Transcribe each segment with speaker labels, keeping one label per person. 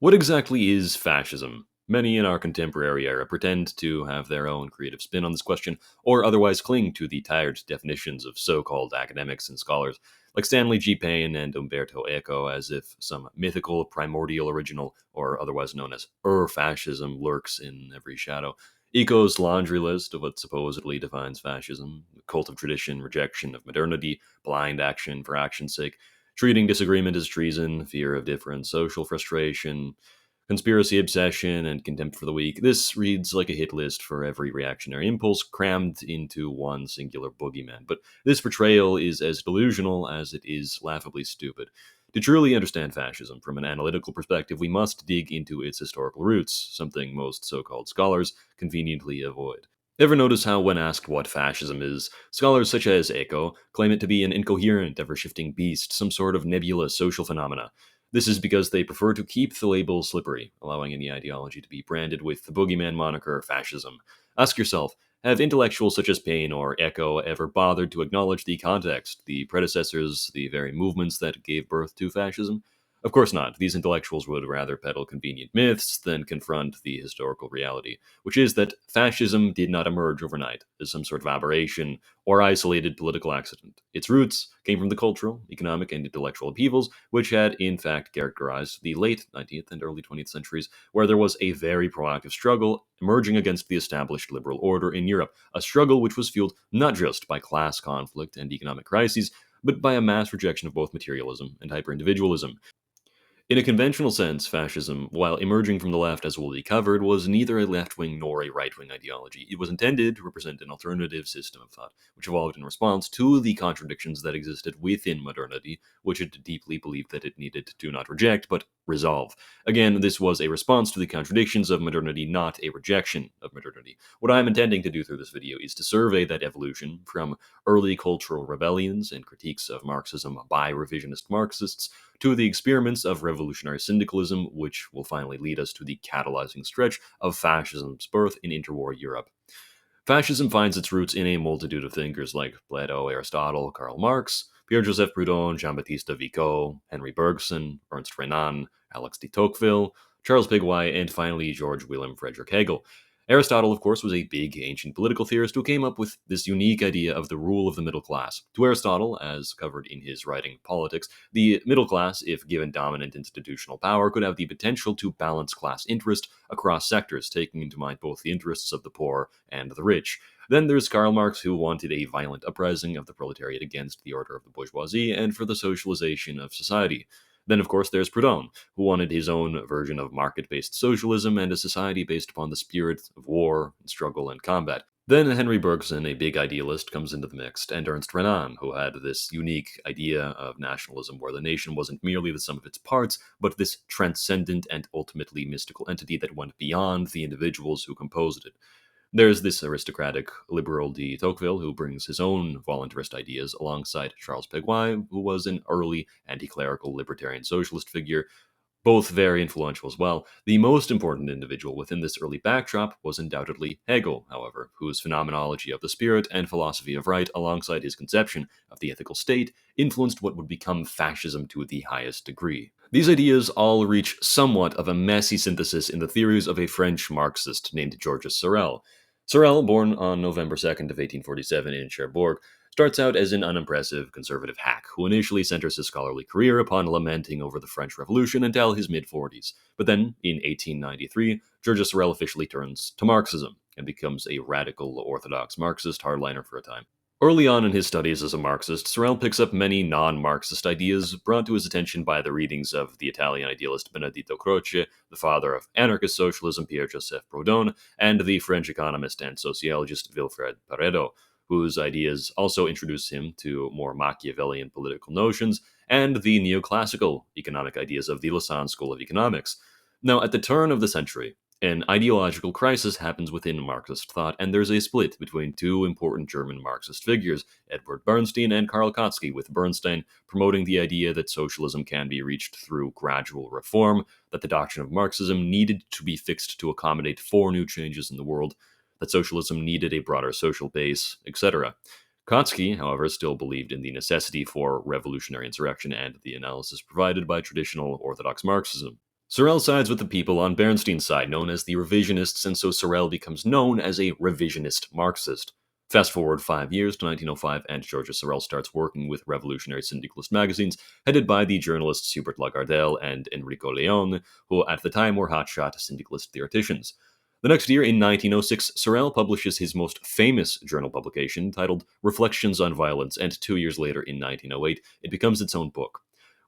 Speaker 1: What exactly is fascism? Many in our contemporary era pretend to have their own creative spin on this question, or otherwise cling to the tired definitions of so-called academics and scholars, like Stanley G. Payne and Umberto Eco, as if some mythical primordial original, or otherwise known as fascism, lurks in every shadow. Eco's laundry list of what supposedly defines fascism: cult of tradition, rejection of modernity, blind action for action's sake, treating disagreement as treason, fear of difference, social frustration, conspiracy obsession, and contempt for the weak. This reads like a hit list for every reactionary impulse crammed into one singular boogeyman. But this portrayal is as delusional as it is laughably stupid. To truly understand fascism from an analytical perspective, we must dig into its historical roots, something most so called scholars conveniently avoid. Ever notice how, when asked what fascism is, scholars such as Eco claim it to be an incoherent, ever shifting beast, some sort of nebulous social phenomena? This is because they prefer to keep the label slippery, allowing any ideology to be branded with the boogeyman moniker fascism. Ask yourself, have intellectuals such as Paine or Eco ever bothered to acknowledge the context, the predecessors, the very movements that gave birth to fascism? Of course not. These intellectuals would rather peddle convenient myths than confront the historical reality, which is that fascism did not emerge overnight as some sort of aberration or isolated political accident. Its roots came from the cultural, economic, and intellectual upheavals which had in fact characterized the late 19th and early 20th centuries, where there was a very proactive struggle emerging against the established liberal order in Europe, a struggle which was fueled not just by class conflict and economic crises, but by a mass rejection of both materialism and hyper-individualism. In a conventional sense, fascism, while emerging from the left as will be covered, was neither a left wing nor a right wing ideology. It was intended to represent an alternative system of thought, which evolved in response to the contradictions that existed within modernity, which it deeply believed that it needed to not reject, but resolve. Again, this was a response to the contradictions of modernity, not a rejection of modernity. What I'm intending to do through this video is to survey that evolution from early cultural rebellions and critiques of Marxism by revisionist Marxists to the experiments of revolutionary syndicalism, which will finally lead us to the catalyzing stretch of fascism's birth in interwar Europe. Fascism finds its roots in a multitude of thinkers like Plato, Aristotle, Karl Marx, Pierre-Joseph Proudhon, Jean-Baptiste Vico, Henry Bergson, Ernst Renan, Alex de Tocqueville, Charles Pigouin, and finally George Wilhelm Friedrich Hegel. Aristotle, of course, was a big ancient political theorist who came up with this unique idea of the rule of the middle class. To Aristotle, as covered in his writing Politics, the middle class, if given dominant institutional power, could have the potential to balance class interest across sectors, taking into mind both the interests of the poor and the rich. Then there's Karl Marx, who wanted a violent uprising of the proletariat against the order of the bourgeoisie and for the socialization of society. Then, of course, there's Proudhon, who wanted his own version of market-based socialism and a society based upon the spirit of war, struggle, and combat. Then Henry Bergson, a big idealist, comes into the mix, and Ernst Renan, who had this unique idea of nationalism where the nation wasn't merely the sum of its parts, but this transcendent and ultimately mystical entity that went beyond the individuals who composed it. There's this aristocratic liberal de Tocqueville who brings his own voluntarist ideas alongside Charles Pigouin, who was an early anti-clerical libertarian socialist figure, both very influential as well. The most important individual within this early backdrop was undoubtedly Hegel, however, whose phenomenology of the spirit and philosophy of right, alongside his conception of the ethical state, influenced what would become fascism to the highest degree. These ideas all reach somewhat of a messy synthesis in the theories of a French Marxist named Georges Sorel. Sorel, born on November 2nd of 1847 in Cherbourg, starts out as an unimpressive conservative hack who initially centers his scholarly career upon lamenting over the French Revolution until his mid-40s. But then, in 1893, Georges Sorel officially turns to Marxism and becomes a radical orthodox Marxist hardliner for a time. Early on in his studies as a Marxist, Sorel picks up many non-Marxist ideas brought to his attention by the readings of the Italian idealist Benedetto Croce, the father of anarchist socialism Pierre-Joseph Proudhon, and the French economist and sociologist Wilfred Pareto, whose ideas also introduce him to more Machiavellian political notions and the neoclassical economic ideas of the Lausanne School of Economics. Now, at the turn of the century, an ideological crisis happens within Marxist thought, and there's a split between two important German Marxist figures, Edward Bernstein and Karl Kautsky, with Bernstein promoting the idea that socialism can be reached through gradual reform, that the doctrine of Marxism needed to be fixed to accommodate four new changes in the world, that socialism needed a broader social base, etc. Kautsky, however, still believed in the necessity for revolutionary insurrection and the analysis provided by traditional Orthodox Marxism. Sorel sides with the people on Bernstein's side, known as the revisionists, and so Sorel becomes known as a revisionist Marxist. Fast forward 5 years to 1905, and Georges Sorel starts working with revolutionary syndicalist magazines headed by the journalists Hubert Lagardelle and Enrico Leone, who at the time were hotshot syndicalist theoreticians. The next year, in 1906, Sorel publishes his most famous journal publication titled Reflections on Violence, and 2 years later, in 1908, it becomes its own book.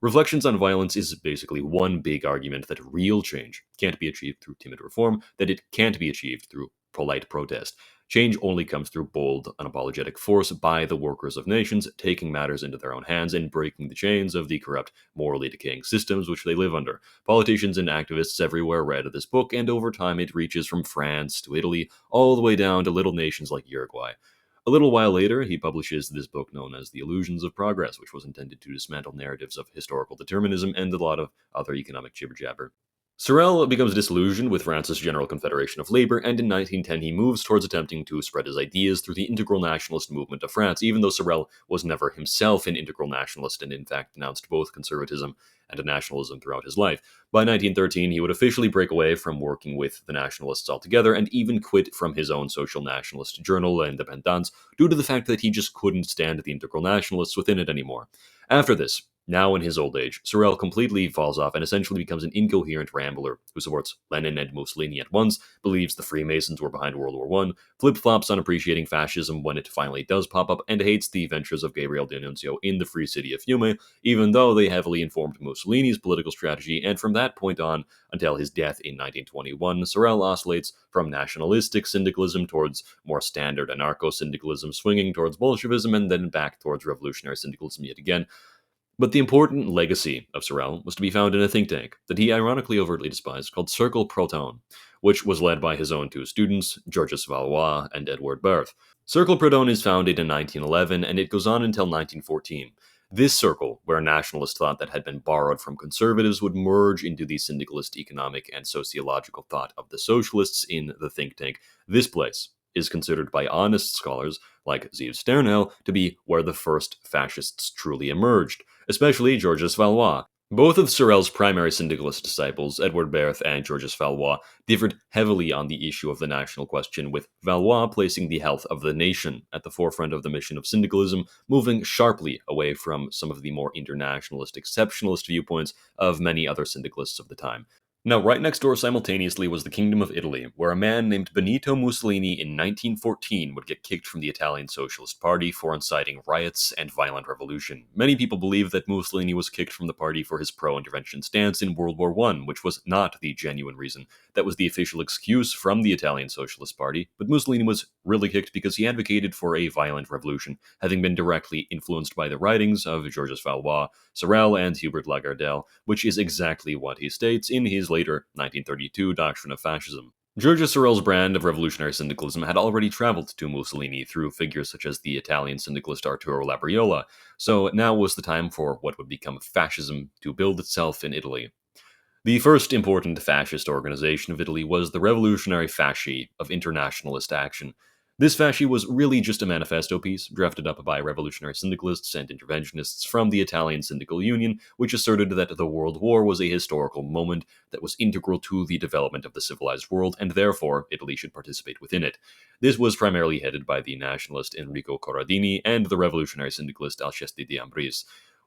Speaker 1: Reflections on Violence is basically one big argument that real change can't be achieved through timid reform, that it can't be achieved through polite protest. Change only comes through bold, unapologetic force by the workers of nations, taking matters into their own hands and breaking the chains of the corrupt, morally decaying systems which they live under. Politicians and activists everywhere read this book, and over time it reaches from France to Italy, all the way down to little nations like Uruguay. A little while later, he publishes this book known as The Illusions of Progress, which was intended to dismantle narratives of historical determinism and a lot of other economic jibber jabber. Sorel becomes disillusioned with France's General Confederation of Labor, and in 1910 he moves towards attempting to spread his ideas through the integral nationalist movement of France, even though Sorel was never himself an integral nationalist and in fact denounced both conservatism and nationalism throughout his life. By 1913, he would officially break away from working with the nationalists altogether and even quit from his own social nationalist journal, L'Indépendance, due to the fact that he just couldn't stand the integral nationalists within it anymore. After this, now in his old age, Sorel completely falls off and essentially becomes an incoherent rambler who supports Lenin and Mussolini at once, believes the Freemasons were behind World War I, flip-flops on appreciating fascism when it finally does pop up, and hates the ventures of Gabriel D'Annunzio in the Free City of Fiume, even though they heavily informed Mussolini's political strategy, and from that point on, until his death in 1921, Sorel oscillates from nationalistic syndicalism towards more standard anarcho-syndicalism, swinging towards Bolshevism, and then back towards revolutionary syndicalism yet again. But the important legacy of Sorel was to be found in a think tank that he ironically overtly despised called Cercle Proudhon, which was led by his own two students, Georges Valois and Edward Berth. Cercle Proudhon is founded in 1911 and it goes on until 1914. This circle, where nationalist thought that had been borrowed from conservatives would merge into the syndicalist economic and sociological thought of the socialists in the think tank, this place is considered by honest scholars like Sternhell to be where the first fascists truly emerged, especially Georges Valois. Both of Sorel's primary syndicalist disciples, Edward Berth and Georges Valois, differed heavily on the issue of the national question, with Valois placing the health of the nation at the forefront of the mission of syndicalism, moving sharply away from some of the more internationalist, exceptionalist viewpoints of many other syndicalists of the time. Now, right next door simultaneously was the Kingdom of Italy, where a man named Benito Mussolini in 1914 would get kicked from the Italian Socialist Party for inciting riots and violent revolution. Many people believe that Mussolini was kicked from the party for his pro-intervention stance in World War I, which was not the genuine reason. That was the official excuse from the Italian Socialist Party, but Mussolini was really kicked because he advocated for a violent revolution, having been directly influenced by the writings of Georges Valois, Sorel, and Hubert Lagardelle, which is exactly what he states in his later 1932 Doctrine of Fascism. Georges Sorel's brand of revolutionary syndicalism had already traveled to Mussolini through figures such as the Italian syndicalist Arturo Labriola, so now was the time for what would become fascism to build itself in Italy. The first important fascist organization of Italy was the Revolutionary Fasci of Internationalist Action. This fasci was really just a manifesto piece drafted up by revolutionary syndicalists and interventionists from the Italian Syndical Union, which asserted that the World War was a historical moment that was integral to the development of the civilized world, and therefore Italy should participate within it. This was primarily headed by the nationalist Enrico Corradini and the revolutionary syndicalist Ashe de Ambris.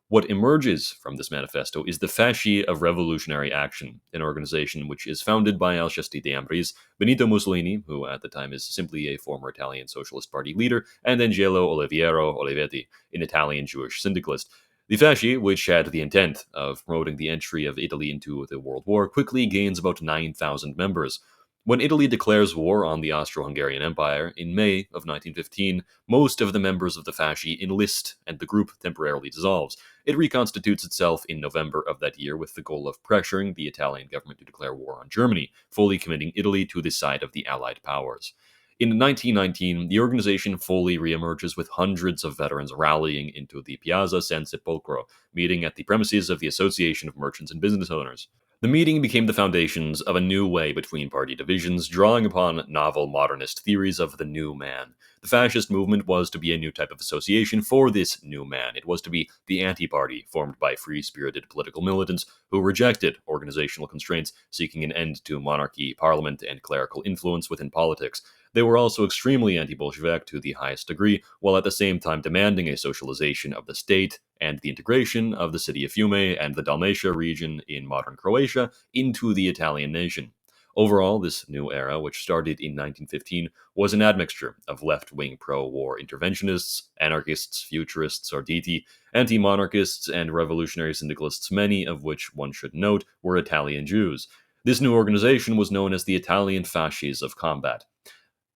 Speaker 1: What emerges from this manifesto is the Fasci of Revolutionary Action, an organization which is founded by Alceste de Ambris, Benito Mussolini, who at the time is simply a former Italian Socialist Party leader, and Angelo Oliviero Olivetti, an Italian Jewish syndicalist. The Fasci, which had the intent of promoting the entry of Italy into the World War, quickly gains about 9,000 members. When Italy declares war on the Austro-Hungarian Empire in May of 1915, most of the members of the Fasci enlist and the group temporarily dissolves. It reconstitutes itself in November of that year with the goal of pressuring the Italian government to declare war on Germany, fully committing Italy to the side of the Allied powers. In 1919, the organization fully reemerges with hundreds of veterans rallying into the Piazza San Sepolcro, meeting at the premises of the Association of Merchants and Business Owners. The meeting became the foundations of a new way between party divisions, drawing upon novel modernist theories of the new man. The fascist movement was to be a new type of association for this new man. It was to be the anti-party, formed by free-spirited political militants who rejected organizational constraints, seeking an end to monarchy, parliament, and clerical influence within politics. They were also extremely anti-Bolshevik to the highest degree, while at the same time demanding a socialization of the state and the integration of the city of Fiume and the Dalmatia region in modern Croatia into the Italian nation. Overall, this new era, which started in 1915, was an admixture of left-wing pro-war interventionists, anarchists, futurists, arditi, anti-monarchists, and revolutionary syndicalists, many of which, one should note, were Italian Jews. This new organization was known as the Italian Fasces of Combat.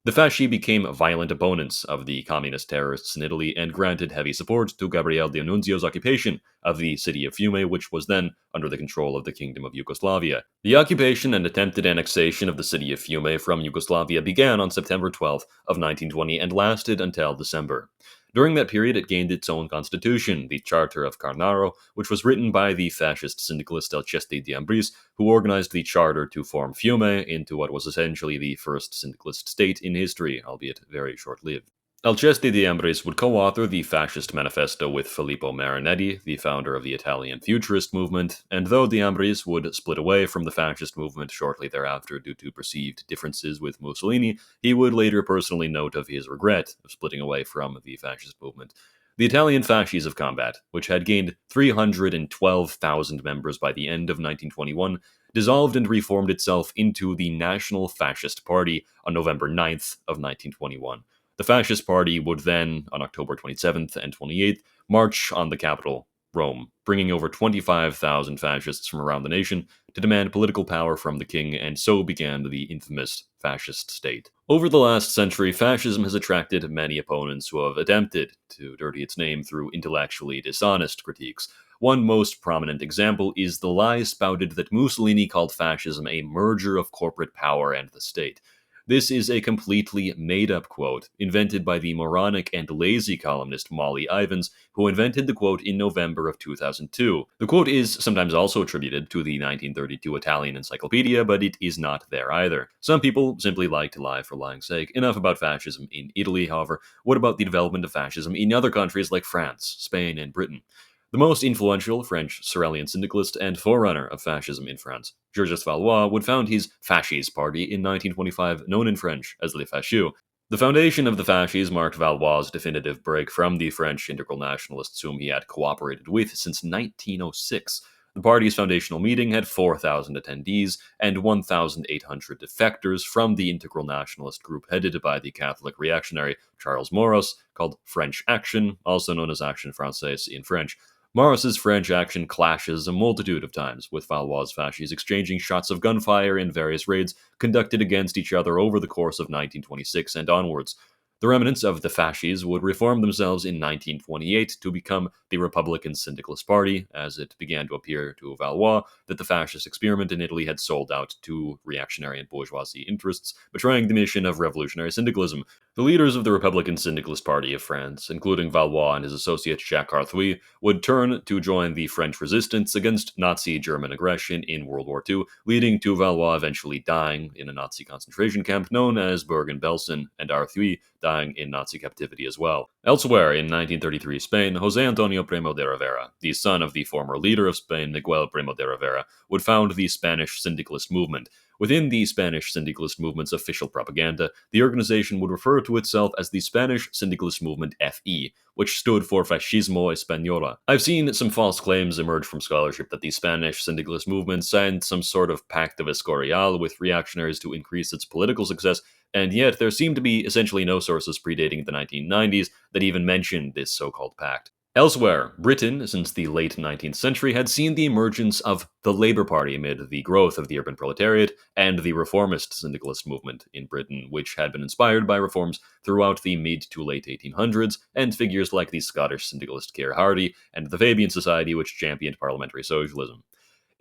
Speaker 1: The Fasci became violent opponents of the communist terrorists in Italy and granted heavy support to Gabriele D'Annunzio's occupation of the city of Fiume, which was then under the control of the Kingdom of Yugoslavia. The occupation and attempted annexation of the city of Fiume from Yugoslavia began on September 12th of 1920 and lasted until December. During that period, it gained its own constitution, the Charter of Carnaro, which was written by the fascist syndicalist Alcesti di Ambris, who organized the charter to form Fiume into what was essentially the first syndicalist state in history, albeit very short-lived. Alcesti di Ambris would co-author the Fascist Manifesto with Filippo Marinetti, the founder of the Italian Futurist movement, and though di Ambris would split away from the fascist movement shortly thereafter due to perceived differences with Mussolini, he would later personally note of his regret of splitting away from the fascist movement. The Italian Fasces of Combat, which had gained 312,000 members by the end of 1921, dissolved and reformed itself into the National Fascist Party on November 9th of 1921. The Fascist Party would then, on October 27th and 28th, march on the capital, Rome, bringing over 25,000 fascists from around the nation to demand political power from the king, and so began the infamous fascist state. Over the last century, fascism has attracted many opponents who have attempted to dirty its name through intellectually dishonest critiques. One most prominent example is the lie spouted that Mussolini called fascism a merger of corporate power and the state. This is a completely made-up quote, invented by the moronic and lazy columnist Molly Ivins, who invented the quote in November of 2002. The quote is sometimes also attributed to the 1932 Italian encyclopedia, but it is not there either. Some people simply like to lie for lying's sake. Enough about fascism in Italy, however. What about the development of fascism in other countries like France, Spain, and Britain? The most influential French Sorelian syndicalist and forerunner of fascism in France, Georges Valois, would found his Fasces party in 1925, known in French as Les Facheux. The foundation of the Fasces marked Valois' definitive break from the French integral nationalists whom he had cooperated with since 1906. The party's foundational meeting had 4,000 attendees and 1,800 defectors from the integral nationalist group headed by the Catholic reactionary Charles Maurras, called French Action, also known as Action Française in French. Maurras's French action clashes a multitude of times, with Valois' fasces exchanging shots of gunfire in various raids conducted against each other over the course of 1926 and onwards. The remnants of the fasces would reform themselves in 1928 to become the Republican Syndicalist Party, as it began to appear to Valois that the fascist experiment in Italy had sold out to reactionary and bourgeoisie interests, betraying the mission of revolutionary syndicalism. The leaders of the Republican Syndicalist Party of France, including Valois and his associate Jacques Arthuis, would turn to join the French resistance against Nazi German aggression in World War II, leading to Valois eventually dying in a Nazi concentration camp known as Bergen-Belsen, and Arthuis dying in Nazi captivity as well. Elsewhere, in 1933 Spain, José Antonio Primo de Rivera, the son of the former leader of Spain, Miguel Primo de Rivera, would found the Spanish Syndicalist movement. Within the Spanish Syndicalist movement's official propaganda, the organization would refer to itself as the Spanish Syndicalist Movement FE, which stood for Fascismo Española. I've seen some false claims emerge from scholarship that the Spanish Syndicalist movement signed some sort of Pact of Escorial with reactionaries to increase its political success, and yet there seem to be essentially no sources predating the 1990s that even mention this so-called pact. Elsewhere, Britain, since the late 19th century, had seen the emergence of the Labour Party amid the growth of the urban proletariat and the reformist syndicalist movement in Britain, which had been inspired by reforms throughout the mid to late 1800s, and figures like the Scottish syndicalist Keir Hardie and the Fabian Society, which championed parliamentary socialism.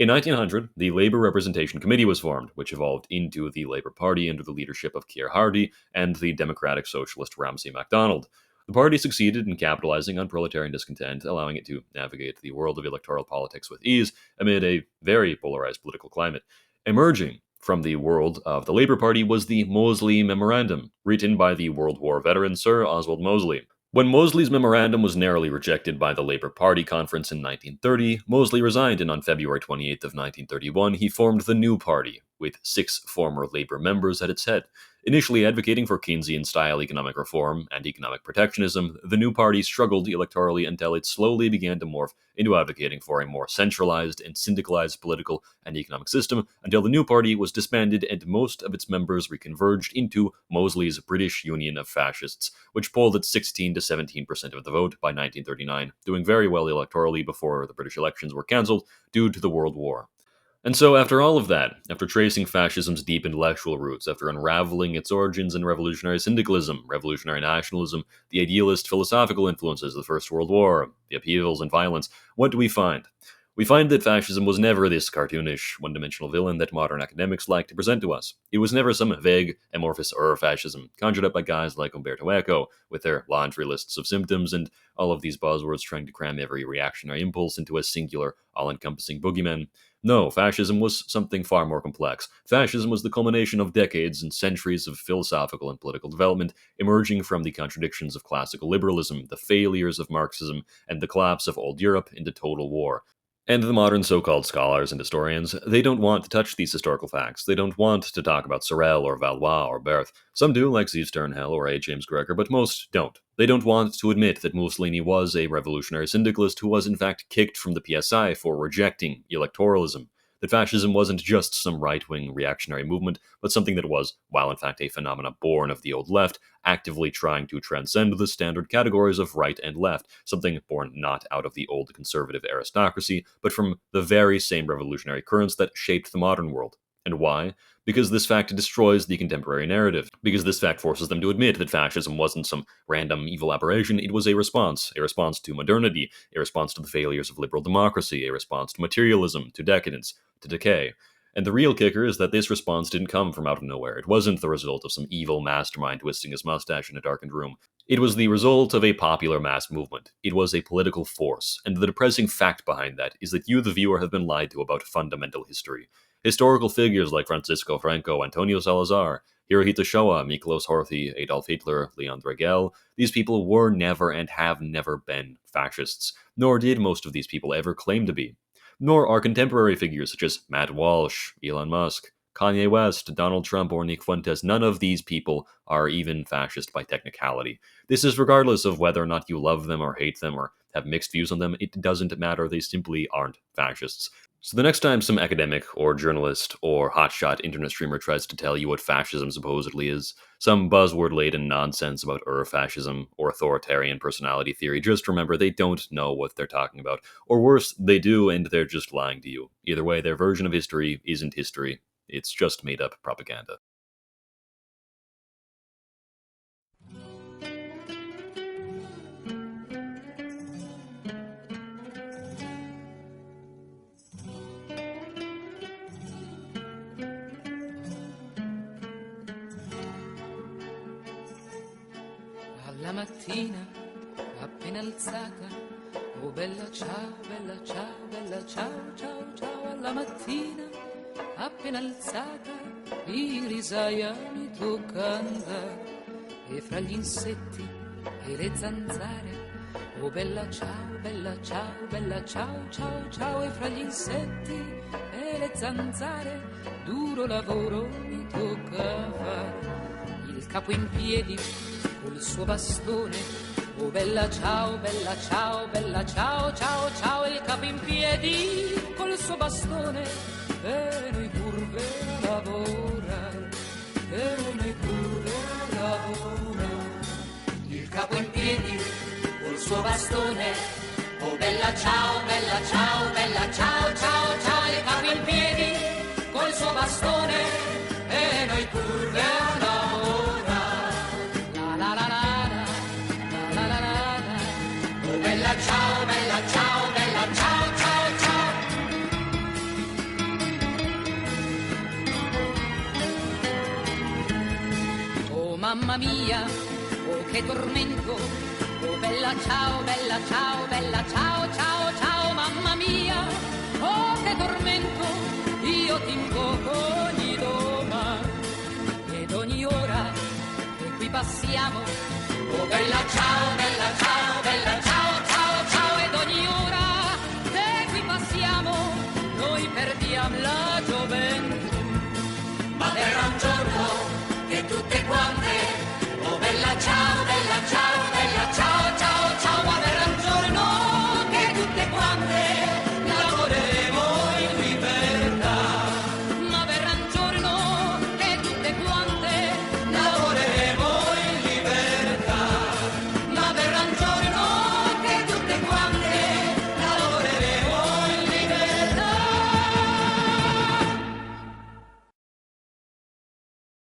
Speaker 1: In 1900, the Labour Representation Committee was formed, which evolved into the Labour Party under the leadership of Keir Hardie and the Democratic Socialist Ramsay MacDonald. The party succeeded in capitalizing on proletarian discontent, allowing it to navigate the world of electoral politics with ease amid a very polarized political climate. Emerging from the world of the Labour Party was the Mosley Memorandum, written by the World War veteran Sir Oswald Mosley. When Mosley's memorandum was narrowly rejected by the Labour Party conference in 1930, Mosley resigned, and on February 28th of 1931 he formed the New Party, with 6 former Labour members at its head. Initially advocating for Keynesian-style economic reform and economic protectionism, the New Party struggled electorally until it slowly began to morph into advocating for a more centralized and syndicalized political and economic system, until the New Party was disbanded and most of its members reconverged into Mosley's British Union of Fascists, which polled at 16 to 17% of the vote by 1939, doing very well electorally before the British elections were cancelled due to the World War. And so, after all of that, after tracing fascism's deep intellectual roots, after unraveling its origins in revolutionary syndicalism, revolutionary nationalism, the idealist philosophical influences of the First World War, the upheavals and violence, what do we find? We find that fascism was never this cartoonish, one-dimensional villain that modern academics like to present to us. It was never some vague, amorphous fascism conjured up by guys like Umberto Eco, with their laundry lists of symptoms and all of these buzzwords trying to cram every reactionary impulse into a singular, all-encompassing boogeyman. No, fascism was something far more complex. Fascism was the culmination of decades and centuries of philosophical and political development, emerging from the contradictions of classical liberalism, the failures of Marxism, and the collapse of old Europe into total war. And the modern so-called scholars and historians, they don't want to touch these historical facts. They don't want to talk about Sorel or Valois or Berth. Some do, like Z. Sternhell or A. James Gregor, but most don't. They don't want to admit that Mussolini was a revolutionary syndicalist who was in fact kicked from the PSI for rejecting electoralism. That fascism wasn't just some right-wing reactionary movement, but something that was, while in fact a phenomena born of the old left, actively trying to transcend the standard categories of right and left, something born not out of the old conservative aristocracy, but from the very same revolutionary currents that shaped the modern world. And why? Because this fact destroys the contemporary narrative. Because this fact forces them to admit that fascism wasn't some random evil aberration, it was a response to modernity, a response to the failures of liberal democracy, a response to materialism, to decadence, to decay. And the real kicker is that this response didn't come from out of nowhere. It wasn't the result of some evil mastermind twisting his mustache in a darkened room. It was the result of a popular mass movement. It was a political force. And the depressing fact behind that is that you, the viewer, have been lied to about fundamental history. Historical figures like Francisco Franco, Antonio Salazar, Hirohito Showa, Miklos Horthy, Adolf Hitler, Leon Dragel, these people were never and have never been fascists, nor did most of these people ever claim to be. Nor are contemporary figures such as Matt Walsh, Elon Musk, Kanye West, Donald Trump, or Nick Fuentes. None of these people are even fascist by technicality. This is regardless of whether or not you love them or hate them or have mixed views on them. It doesn't matter. They simply aren't fascists. So the next time some academic or journalist or hotshot internet streamer tries to tell you what fascism supposedly is, some buzzword-laden nonsense about fascism or authoritarian personality theory, just remember they don't know what they're talking about. Or worse, they do and they're just lying to you. Either way, their version of history isn't history. It's just made-up propaganda.
Speaker 2: Alla mattina, appena alzata, oh bella ciao, bella ciao, bella ciao, ciao, ciao. Alla mattina, appena alzata, irisaia mi tocca andare, e fra gli insetti e le zanzare, oh bella ciao, bella ciao, bella ciao, ciao, ciao. E fra gli insetti e le zanzare, duro lavoro mi tocca fare, il capo in piedi col suo bastone, oh bella ciao, bella ciao, bella ciao, ciao, ciao. Il capo in piedi col suo bastone, e noi curve a lavorare, e noi curve a lavorare. Il capo in piedi col suo bastone, oh bella ciao, bella ciao, bella ciao, ciao, ciao. Il capo in piedi col suo bastone, e noi curve a lavorare. Ciao, bella ciao, bella ciao, ciao, ciao. Oh mamma mia, oh che tormento, oh bella ciao, bella ciao, bella ciao, ciao, ciao. Mamma mia, oh che tormento, io ti invoco ogni giorno. siamo. Oh bella ciao,